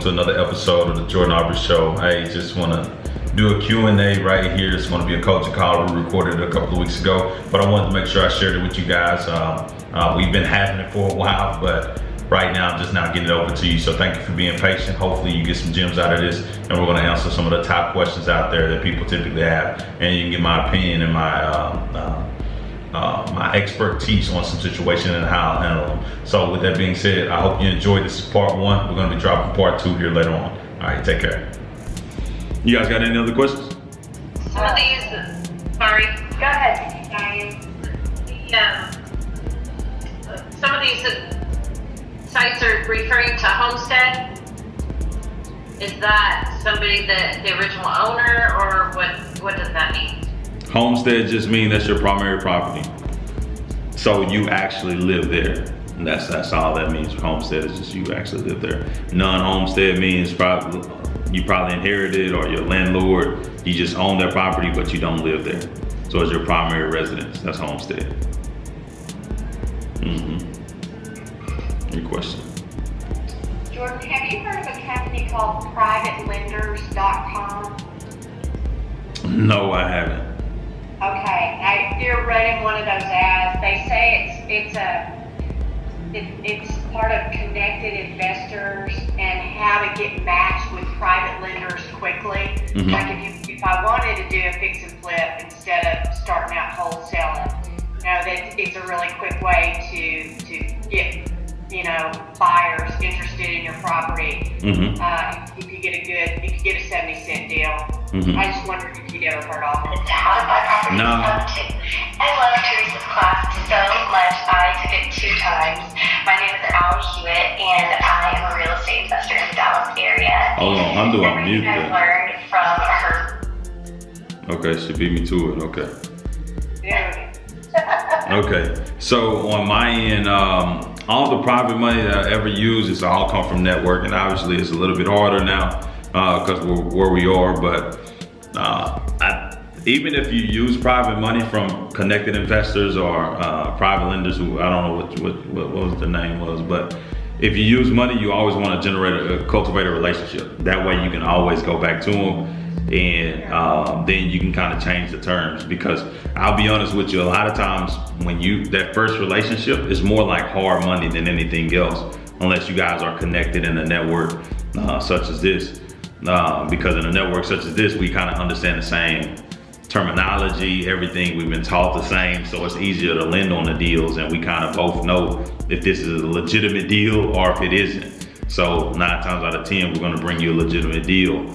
to another episode of the Jordan Aubrey Show. I just want to do a Q&A right here. It's going to be a coaching call we recorded a couple of weeks ago, but I wanted to make sure I shared it with you guys. We've been having it for a while, but right now I'm just now getting it over to you. So thank you for being patient. Hopefully you get some gems out of this, and we're going to answer some of the top questions out there that people typically have, and you can get my opinion and my expertise on some situation and how I'll handle them. So with that being said, I hope you enjoyed. This is part one. We're going to be dropping part two here later on. All right, take care. You guys got any other questions? Some of these, sorry, go ahead, Diane. Some of these sites are referring to Homestead. Is that somebody that the original owner, or what does that mean? Homestead just means that's your primary property. So you actually live there. And that's all that means. Homestead is just you actually live there. Non-homestead means you probably inherited, or your landlord, you just own their property, but you don't live there. So it's your primary residence. That's homestead. Your question. Jordan, have you heard of a company called privatelenders.com? No, I haven't. Okay, now you're running one of those ads. They say it's part of connected investors and how to get matched with private lenders quickly. Like if I wanted to do a fix and flip instead of starting out wholesaling, that it's a really quick way to get buyers interested in your property. If you get a 70-cent deal. I just wondered if you'd ever heard of it. How to buy properties. No. I love Teresa's class so much. I took it 2 times. My name is Aubrey, and I am a real estate investor in the Dallas area. Hold on, I'm doing mute I've there. learned from her. Okay, she beat me to it. Okay. Yeah. Okay, so on my end, all the private money that I ever use is all come from networking. Obviously, it's a little bit harder now because we're where we are, but even if you use private money from connected investors or private lenders, who I don't know what was the name was, but if you use money, you always want to cultivate a relationship. That way you can always go back to them, and then you can kind of change the terms, because I'll be honest with you, a lot of times when that first relationship is more like hard money than anything else, unless you guys are connected in a network such as this, because in a network such as this, we kind of understand the same terminology, everything, we've been taught the same, so it's easier to lend on the deals, and we kind of both know if this is a legitimate deal or if it isn't. So 9 times out of 10, we're going to bring you a legitimate deal.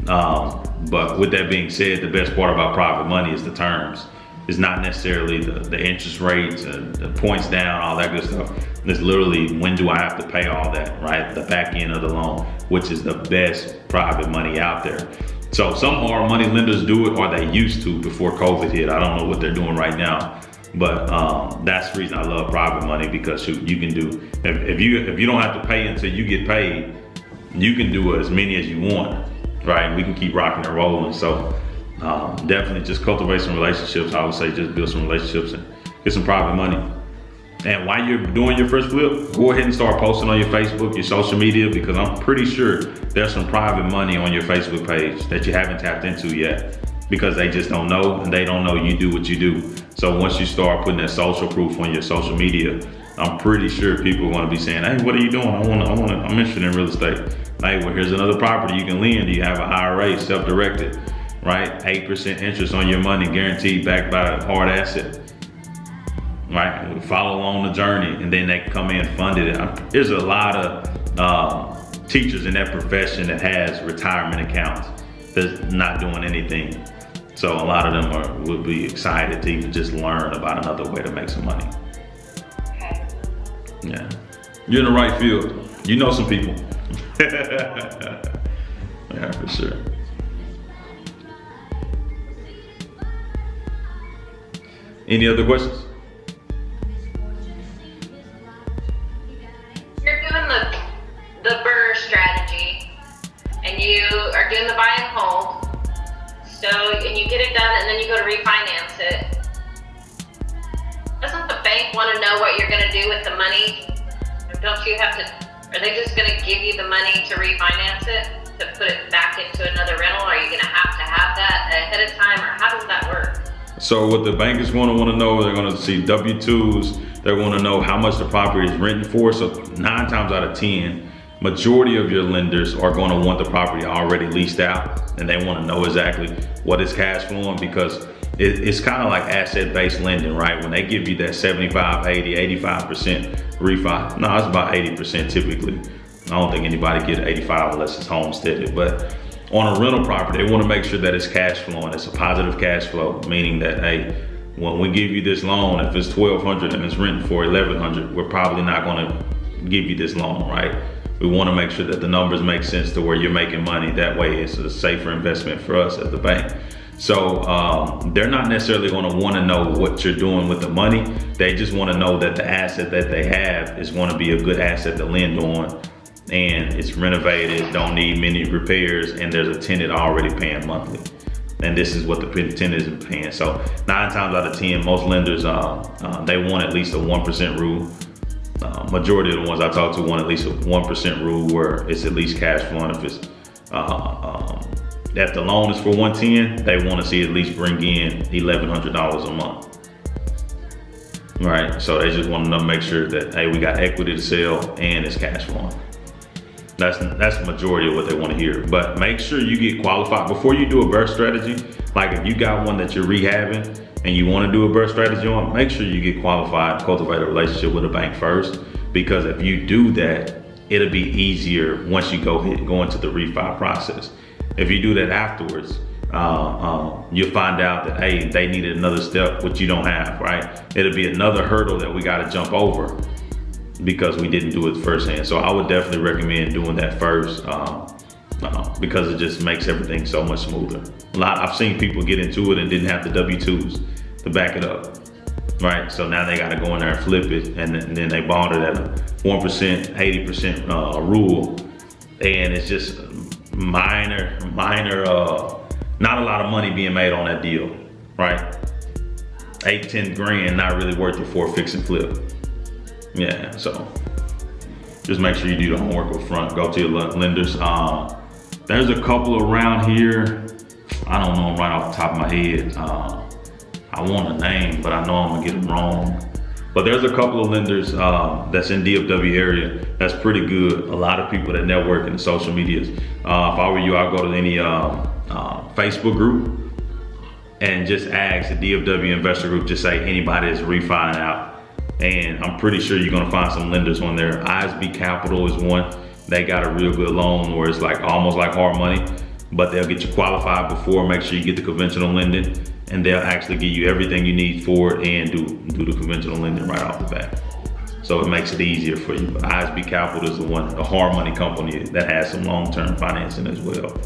But with that being said, the best part about private money is the terms. It's not necessarily the interest rates and the points down, all that good stuff. It's literally, when do I have to pay all that, right? The back end of the loan, which is the best private money out there. So some hard money lenders do it, or they used to before COVID hit. I don't know what they're doing right now, but that's the reason I love private money, because you can do, if you don't have to pay until you get paid, you can do as many as you want, right? We can keep rocking and rolling. So definitely just cultivate some relationships. I would say just build some relationships and get some private money. And while you're doing your first flip, go ahead and start posting on your Facebook, your social media, because I'm pretty sure there's some private money on your Facebook page that you haven't tapped into yet, because they just don't know, and they don't know you do what you do. So once you start putting that social proof on your social media, I'm pretty sure people are going to be saying, hey, what are you doing? I'm interested in real estate. Hey, well, here's another property you can lend. You have an IRA, self-directed, right? 8% interest on your money, guaranteed, backed by a hard asset. Right, follow along the journey, and then they come in funded. There's a lot of teachers in that profession that has retirement accounts that's not doing anything. So a lot of them would be excited to even just learn about another way to make some money. Okay. Yeah, you're in the right field. You know some people. Yeah, for sure. Any other questions? The BRRRR strategy, and you are doing the buy and hold, and you get it done, and then you go to refinance it. Doesn't the bank want to know what you're going to do with the money? Don't you have to Are they just gonna give you the money to refinance it, to put it back into another rental? Are you gonna have that ahead of time, or how does that work? So what the bank is going to want to know, they're going to see W-2s, they're going to know how much the property is renting for. So 9 times out of 10, majority of your lenders are going to want the property already leased out, and they want to know exactly what is cash flowing, because it's kind of like asset-based lending, right? When they give you that 75, 80, 85% refi, no, it's about 80% typically. I don't think anybody get 85 unless it's homesteaded, but on a rental property, they want to make sure that it's cash flowing. It's a positive cash flow, meaning that, hey, when we give you this loan, if it's $1,200 and it's renting for $1,100, we're probably not going to give you this loan, right? We want to make sure that the numbers make sense to where you're making money. That way, it's a safer investment for us as the bank. So they're not necessarily going to want to know what you're doing with the money. They just want to know that the asset that they have is going to be a good asset to lend on, and it's renovated, don't need many repairs, and there's a tenant already paying monthly. And this is what the tenant is paying. So 9 times out of 10, most lenders, they want at least a 1% rule. Majority of the ones I talk to want at least a 1% rule where it's at least cash flowing. If it's, if the loan is for 110, they want to see at least bring in $1,100 a month. Right, so they just want to make sure that, hey, we got equity to sell and it's cash flowing. That's the majority of what they want to hear. But make sure you get qualified before you do a burst strategy. Like if you got one that you're rehabbing and you want to do a burst strategy on, make sure you get qualified, cultivate a relationship with a bank first. Because if you do that, it'll be easier once you go into the refi process. If you do that afterwards, you'll find out that, hey, they needed another step, which you don't have, right? It'll be another hurdle that we got to jump over because we didn't do it firsthand. So I would definitely recommend doing that first because it just makes everything so much smoother. I've seen people get into it and didn't have the W-2s to back it up, right? So now they got to go in there and flip it, and then they bought it at a 1%, 80% rule, and it's just minor, not a lot of money being made on that deal, right? 8, 10 grand, not really worth it for a fix and flip. Yeah, so just make sure you do the homework up front. Go to your lenders. There's a couple around here. I don't know them right off the top of my head. I want a name, but I know I'm gonna get them wrong. But there's a couple of lenders that's in DFW area that's pretty good. A lot of people that network in the social medias. If I were you, I'd go to any Facebook group and just ask the DFW investor group, just say anybody that's refining out. And I'm pretty sure you're gonna find some lenders on there. ISB Capital is one. They got a real good loan where it's like almost like hard money, but they'll get you qualified before, make sure you get the conventional lending, and they'll actually give you everything you need for it and do the conventional lending right off the bat. So it makes it easier for you. But ISB Capital is the hard money company that has some long-term financing as well.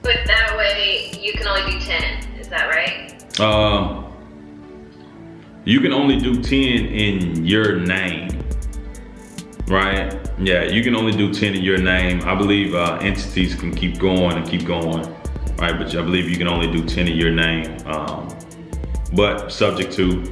But that way you can only do 10, is that right? You can only do 10 in your name, right? Yeah, you can only do 10 in your name. I believe entities can keep going, right? But I believe you can only do 10 in your name, but subject to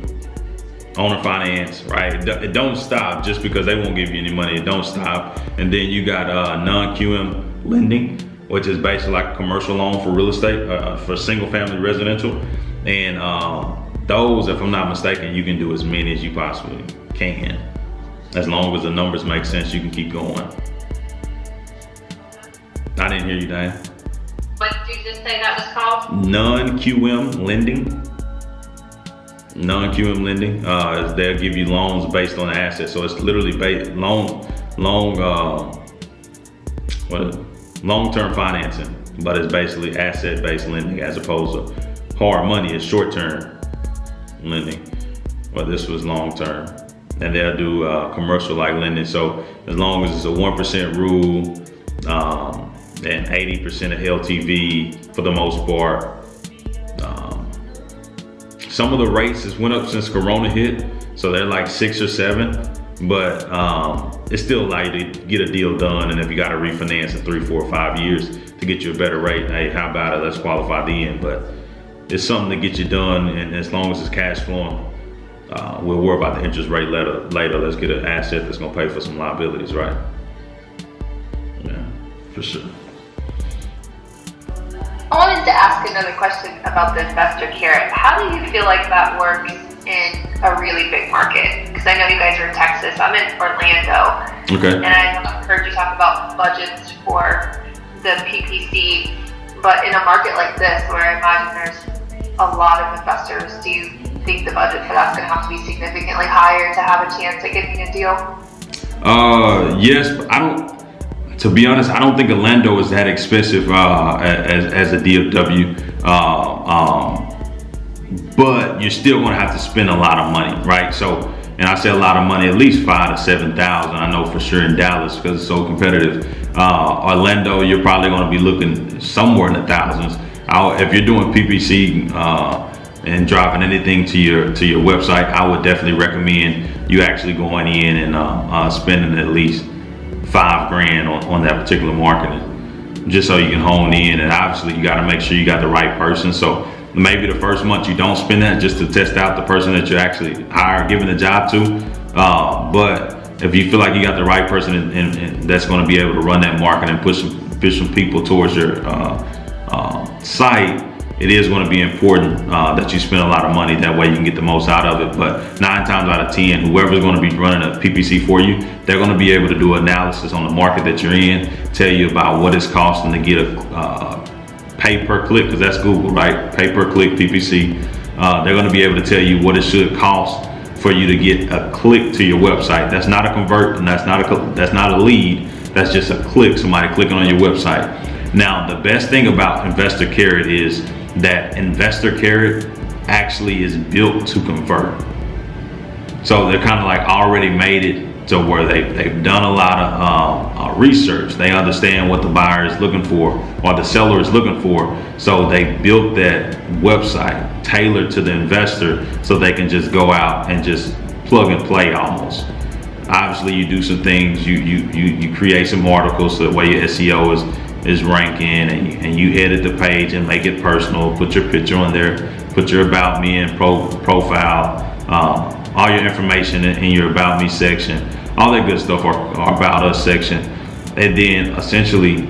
owner finance, right? It don't stop just because they won't give you any money. It don't stop. And then you got non-QM lending, which is basically like a commercial loan for real estate, for single family residential. And those, if I'm not mistaken, you can do as many as you possibly can. As long as the numbers make sense, you can keep going. I didn't hear you, Diane. What did you just say that was called? Non-QM lending. Non-QM lending, they'll give you loans based on the asset. So it's literally long-term financing, but it's basically asset-based lending as opposed to hard money. It's short-term lending, but this was long-term. And they'll do commercial like lending. So as long as it's a 1% rule and 80% of LTV for the most part. Some of the rates has went up since Corona hit, so they're like 6 or 7, but it's still like to get a deal done. And if you got to refinance in 3, 4, 5 years to get you a better rate, hey, how about it? Let's qualify then. But it's something to get you done, and as long as it's cash flowing, we'll worry about the interest rate later. Let's get an asset that's gonna pay for some liabilities, right? Yeah, for sure. I wanted to ask another question about the investor carrot. How do you feel like that works in a really big market? Because I know you guys are in Texas. I'm in Orlando. Okay. And I've heard you talk about budgets for the PPC. But in a market like this, where I imagine there's a lot of investors, do you think the budget for that's going to have to be significantly higher to have a chance at getting a deal? Yes, but I don't. To be honest, I don't think Orlando is that expensive as a DFW. But you're still going to have to spend a lot of money, right? So, and I say a lot of money, at least $5,000 to $7,000. I know for sure in Dallas because it's so competitive. Orlando, you're probably going to be looking somewhere in the thousands. If you're doing PPC and dropping anything to your website, I would definitely recommend you actually going in and spending at least $5,000 on that particular marketing, just so you can hone in. And obviously, you got to make sure you got the right person. So maybe the first month you don't spend that just to test out the person that you actually giving the job to. But if you feel like you got the right person and that's going to be able to run that market and push some people towards your site, it is going to be important that you spend a lot of money. That way you can get the most out of it. But 9 times out of 10, whoever's going to be running a PPC for you, they're going to be able to do analysis on the market that you're in, tell you about what it's costing to get a pay per click, because that's Google, right? Pay per click PPC. They're going to be able to tell you what it should cost for you to get a click to your website. That's not a convert, and that's not a lead. That's just a click, somebody clicking on your website. Now, the best thing about Investor Carrot is that Investor Carrot actually is built to convert. So they're kind of like already made it to where they've done a lot of research. They understand what the buyer is looking for or the seller is looking for. So they built that website tailored to the investor so they can just go out and just plug and play almost. Obviously, you do some things. You create some articles so that way your SEO is ranking, and you edit the page and make it personal. Put your picture on there. Put your About Me and profile. All your information in your About Me section. All that good stuff are About Us section. And then essentially,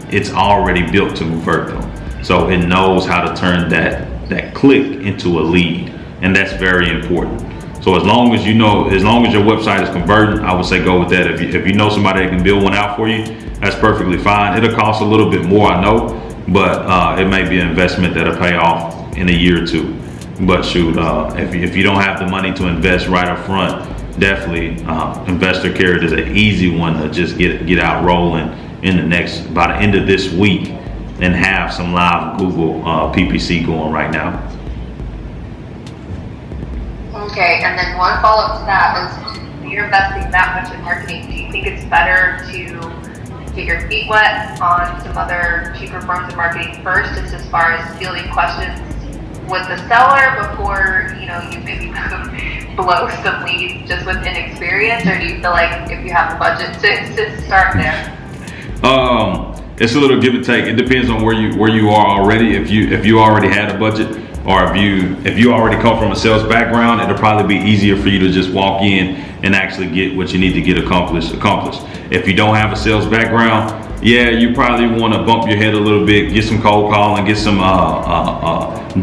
it's already built to convert them. So it knows how to turn that click into a lead, and that's very important. So as long as your website is converting, I would say go with that. If you know somebody that can build one out for you, that's perfectly fine. It'll cost a little bit more, I know, but it may be an investment that'll pay off in a year or two. But shoot, if you don't have the money to invest right up front, definitely Investor Carrot is an easy one to just get out rolling by the end of this week and have some live Google PPC going right now. Okay, and then one follow-up to that is, you're investing that much in marketing. Do you think it's better to get your feet wet on some other cheaper forms of marketing first, just as far as fielding questions with the seller before you maybe blow some leads just with inexperience, or do you feel like if you have the budget to start there? It's a little give and take. It depends on where you are already. If you already had a budget, or if you already come from a sales background, it'll probably be easier for you to just walk in and actually get what you need to get accomplished. If you don't have a sales background, yeah, you probably want to bump your head a little bit, get some cold calling, get some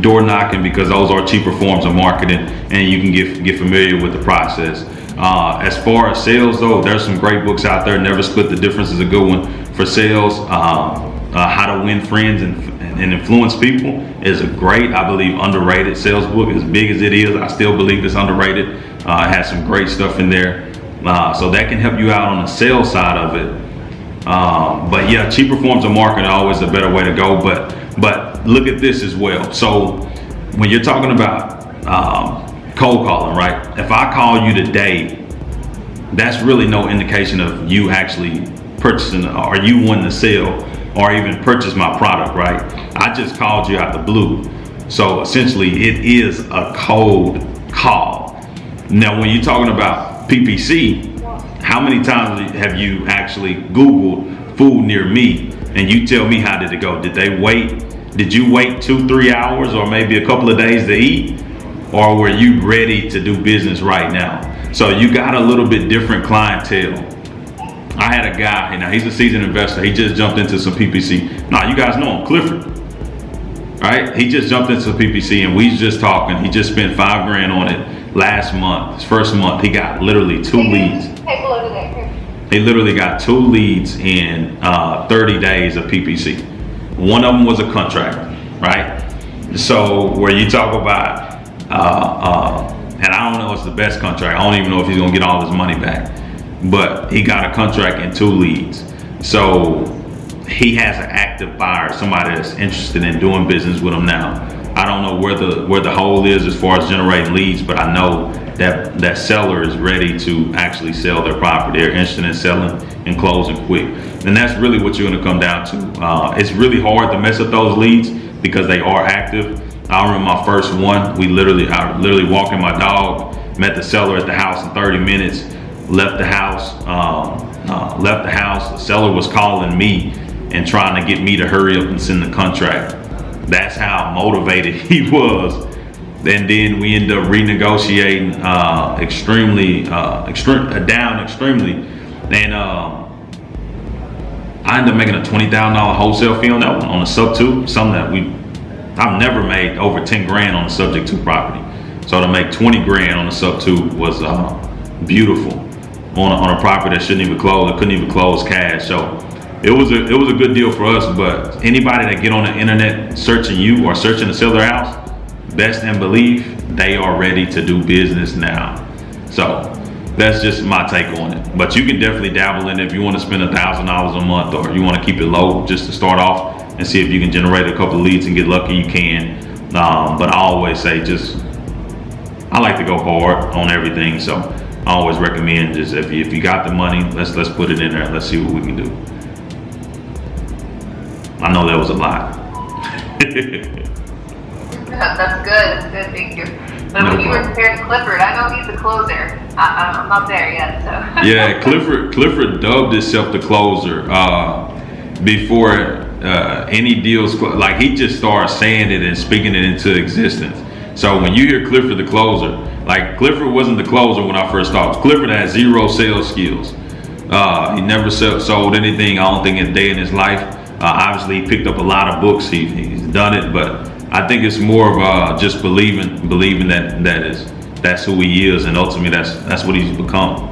door knocking, because those are cheaper forms of marketing, and you can get familiar with the process. As far as sales though, there's some great books out there. Never Split the Difference is a good one for sales. How to Win Friends and Influence People is a great, I believe, underrated sales book. As big as it is, I still believe it's underrated. It has some great stuff in there. So that can help you out on the sales side of it. But yeah, cheaper forms of marketing are always a better way to go. But look at this as well. So when you're talking about cold calling, right? If I call you today, that's really no indication of you actually purchasing or you wanting to sell or even purchase my product, right? I just called you out the blue. So essentially it is a cold call. Now, when you're talking about PPC, how many times have you actually Googled food near me and you tell me how did it go? Did you wait 2-3 hours or maybe a couple of days to eat? or were you ready to do business right now? So you got a little bit different clientele. I had a guy, now he's a seasoned investor. He just jumped into some PPC. Now you guys know him, Clifford, right? He just jumped into PPC and we just talking. He just spent $5,000 on it last month. His first month, he got literally 2 leads. He literally got 2 leads in 30 days of PPC. One of them was a contract, right? So where you talk about, and I don't know if it's the best contract. I don't even know if he's gonna get all his money back. But he got a contract and 2 leads. So he has an active buyer, somebody that's interested in doing business with him now. I don't know where the hole is as far as generating leads, but I know that seller is ready to actually sell their property. They're interested in selling and closing quick. And that's really what you're gonna come down to. It's really hard to mess up those leads because they are active. I remember my first one, I literally walking my dog, met the seller at the house in 30 minutes, left the house. The seller was calling me and trying to get me to hurry up and send the contract. That's how motivated he was. And then we ended up renegotiating down extremely. And I ended up making a $20,000 wholesale fee on that one, on a sub 2, something that I've never made over 10 grand on a subject to property. So to make 20 grand on a sub 2 was beautiful on a property that shouldn't even close. It couldn't even close cash. So it was a good deal for us. But anybody that get on the internet searching you or searching to sell their house, best and believe they are ready to do business now. So that's just my take on it. But you can definitely dabble in it if you want to spend $1,000 a month, or you want to keep it low just to start off and see if you can generate a couple of leads and get lucky. You can. But I always say I like to go hard on everything. So I always recommend just if you got the money, let's put it in there and let's see what we can do. I know that was a lot. That's good. Thank you. But No when you were problem. comparing to Clifford, I know he's a closer. I'm not there yet, so. Yeah, Clifford dubbed himself the closer before any deals. Like he just started saying it and speaking it into existence. So when you hear Clifford the closer, like Clifford wasn't the closer when I first started. Clifford had 0 sales skills. He never sold anything, I don't think, a day in his life. Obviously, he picked up a lot of books. He's done it, but I think it's more of just believing that's who he is, and ultimately that's what he's become.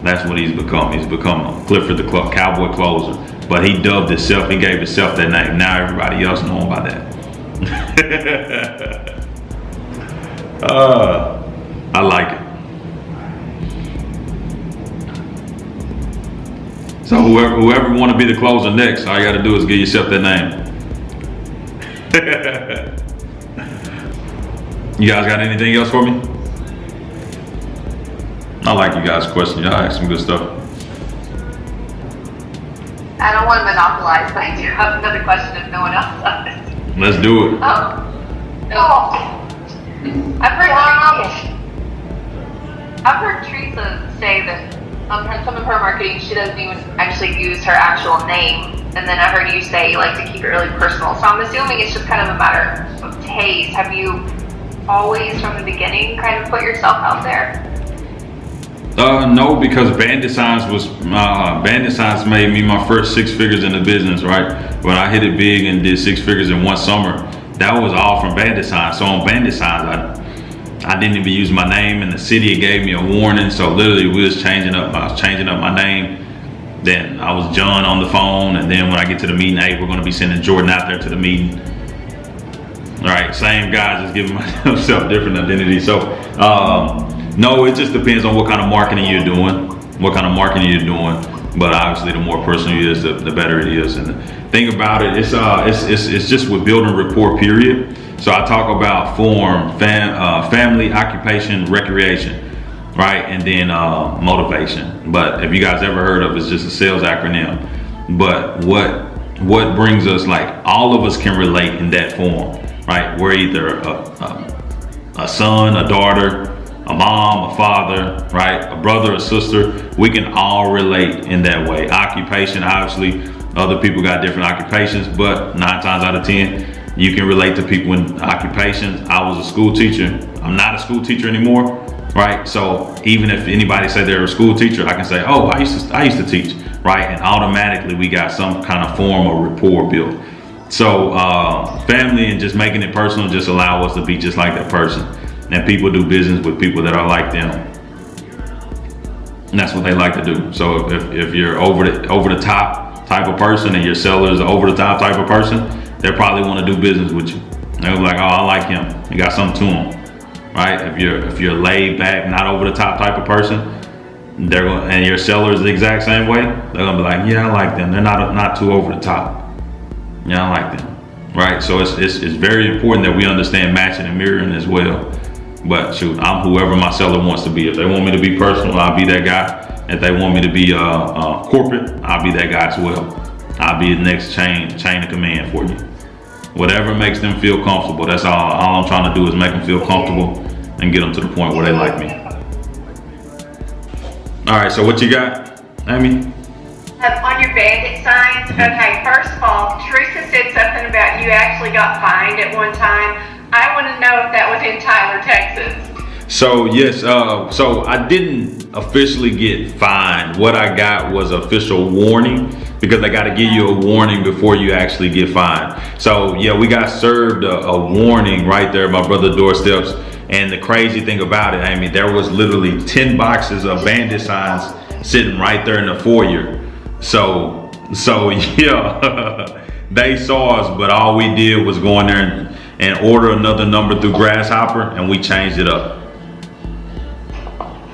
That's what he's become. He's become Clifford the cowboy closer. But he dubbed himself. He gave himself that name. Now everybody else know him by that. I like it. So whoever want to be the closer next, all you got to do is give yourself that name. You guys got anything else for me? I like you guys' questions. Y'all ask some good stuff. I don't want to monopolize, but I do have another question if no one else does. Let's do it. I've heard Teresa say that on some of her marketing, she doesn't even actually use her actual name. And then I heard you say you like to keep it really personal. So I'm assuming it's just kind of a matter of taste. Have you always, from the beginning, kind of put yourself out there? No, because Bandit Signs made me my first 6 figures in the business, right? When I hit it big and did 6 figures in one summer, that was all from Bandit Signs. So on Bandit Signs, I didn't even use my name, and the city gave me a warning. So literally, I was changing up my name. Then I was John on the phone, and then when I get to the meeting, hey, we're going to be sending Jordan out there to the meeting. All right, same guy, just giving myself different identity. So no, it just depends on what kind of marketing you're doing. But obviously, the more personal it is, the better it is. And the thing about it, it's just with building rapport, period. So I talk about form, family, occupation, recreation, right? And then motivation. But if you guys ever heard of it, it's just a sales acronym. But what brings us, like, all of us can relate in that form, right? We're either a son, a daughter, a mom, a father, right? A brother, a sister. We can all relate in that way. Occupation, obviously, other people got different occupations, but 9 times out of 10, You can relate to people in occupations. I was a school teacher. I'm not a school teacher anymore, right? So even if anybody say they're a school teacher, I can say, oh, I used to teach, right? And automatically we got some kind of form of rapport built. So family and just making it personal just allow us to be just like that person. And people do business with people that are like them. And that's what they like to do. So if you're over the top type of person and your seller is an over the top type of person, they probably want to do business with you. They'll be like, oh, I like him. You got something to him, right? If you're laid back, not over the top type of person, and your seller is the exact same way, they're gonna be like, yeah, I like them. They're not too over the top. Yeah, I like them, right? So it's very important that we understand matching and mirroring as well. But shoot, I'm whoever my seller wants to be. If they want me to be personal, I'll be that guy. If they want me to be corporate, I'll be that guy as well. I'll be the next chain of command for you. Whatever makes them feel comfortable. That's all I'm trying to do is make them feel comfortable and get them to the point where they like me. All right, so what you got, Amy? On your Bandit Signs, okay, first of all, Teresa said something about you actually got fined at one time. I want to know if that was in Tyler, Texas. So yes, so I didn't officially get fined. What I got was official warning, because they got to give you a warning before you actually get fined. So yeah, we got served a warning right there at my brother's doorsteps. And the crazy thing about it, Amy, there was literally 10 boxes of Bandit Signs sitting right there in the foyer. So yeah, they saw us, but all we did was go in there and order another number through Grasshopper, and we changed it up.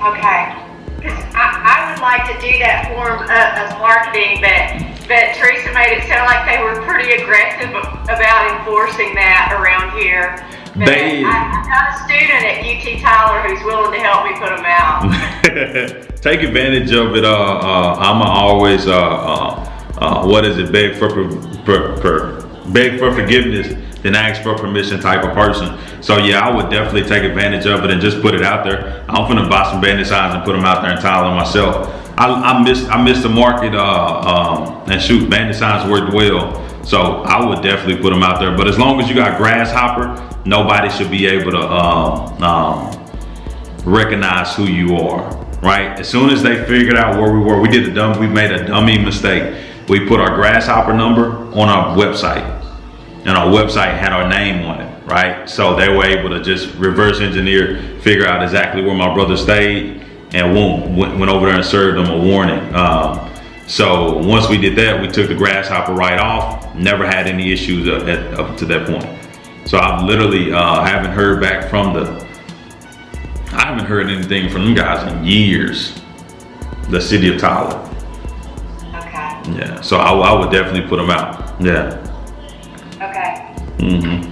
Okay, because I would like to do that form of marketing, but Teresa made it sound like they were pretty aggressive about enforcing that around here. But I got a student at UT Tyler who's willing to help me put them out. Take advantage of it. I'm always beg for forgiveness than ask for permission type of person. So yeah, I would definitely take advantage of it and just put it out there. I'm finna buy some Bandit Signs and put them out there in Tyler myself. I missed the market, and shoot, Bandit Signs worked well. So I would definitely put them out there. But as long as you got Grasshopper, nobody should be able to recognize who you are, right? As soon as they figured out where we were, we made a dummy mistake. We put our Grasshopper number on our website, and our website had our name on it, right? So they were able to just reverse engineer, figure out exactly where my brother stayed, and went over there and served them a warning. So once we did that, we took the Grasshopper right off. Never had any issues up to that point. So I've literally haven't heard back I haven't heard anything from them guys in years. The city of Tyler. Okay. Yeah. So I would definitely put them out. Yeah. Okay. Mm-hmm.